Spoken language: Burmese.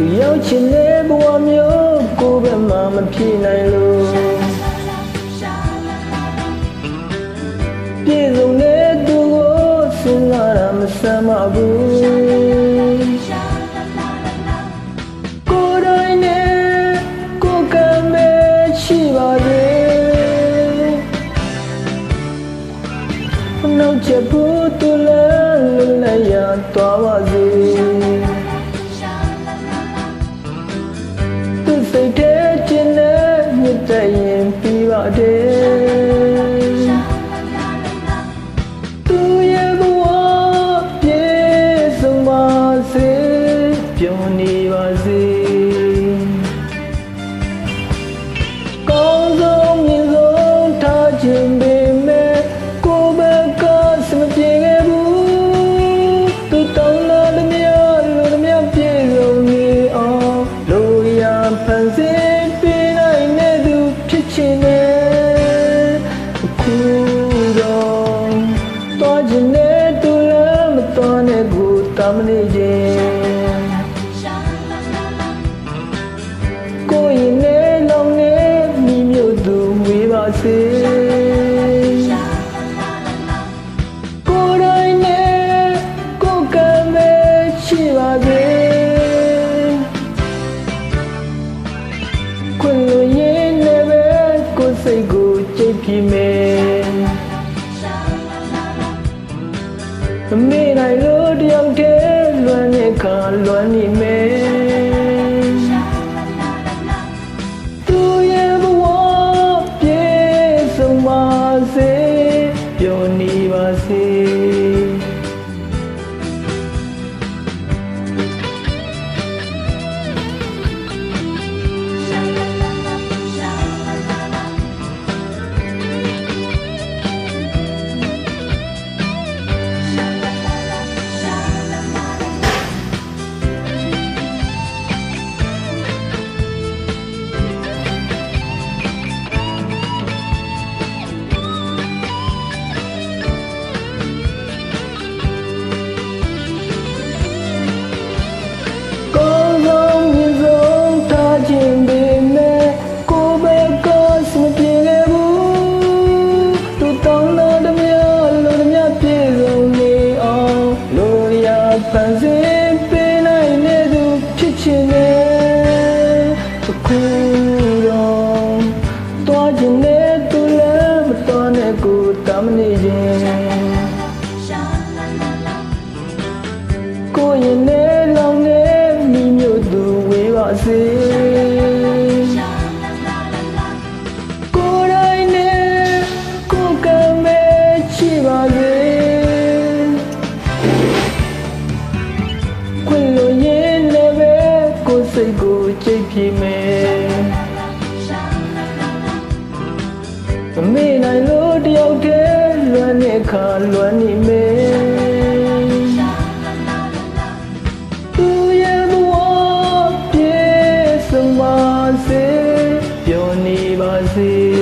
သူရောက်ချင်တဲ့ဘဝမျိုးကိုယ်ပဲမှမဖြစ်နိုင်လို့ပြေဆုံးတဲ့သူကိုစဉ်းစားတာမဆမ်းပါဘူးကိုယ်တိုင်းနဲ့ကိုယ်ကံပဲရှိပါသေးနောက်ချက်ဖို့သူလည်းလွတ်လပ်ရသွားပါစေသူစိတ်ထဲကျင်တဲ့မြတ်တရင်ပြီးပါတယ်သူရဲ့ဘဝပြေဆုံးပါစေပြုံးနေပါစေကောင်းဆုံးမြင့်ဆုံးထားခြင်းပေမဲ့ကိုယ်ဘက်ကစမပြေခဲ့ဘူးသူတောင်းလာသမျှလူသမျှပြေဆုံးနေအောင်လို့ရဖန်ဆင်းပေးနိုင်တဲ့သူဖြစ်ချင်တယ်အခုတော့သွားခြင်းနဲ့သူလည်းမသွားနဲ့ကိုတာမနေခြင်းကိုရင်နဲ့လောင်နဲ့မိမျိုးသူဝေးပါစေကိုယ်တိုင်းနဲ့ကိုယ်ကံပဲရှိပါစေခွင့်လို့ရင်လည်းပဲကိုယ်စိတ်ကိုကြိတ်ပြီးမယ်မမေ့နိုင်လို့တယောက်တည်းလွမ်းတဲ့ခါလွမ်းနေမယ်သူရဲ့ဘဝပြေဆုံးပါစေပျော်နေပါစေဖန်ဆင်းပေးနိုင်တဲ့သူဖြစ်ချင်တယ်အခုတော့သွားခြင်းနဲ့သူလည်းမသွားနဲ့ကိုတာမနေခြင်းကိုရင်နဲ့လောင်နဲ့မိမျိုးသူဝေးပါစေကိုယ်တိုင်းနဲ့ကိုယ်ကံပဲရှိပါစေစိတ်ကိုကြိတ်ပြီးမယ်မမေ့နိုင်လို့တယောက်တည်းလွမ်းတဲ့ခါလွမ်းနေမယ်သူရဲ့ဘဝပြေဆုံးပါစေပျော်နေပါစေ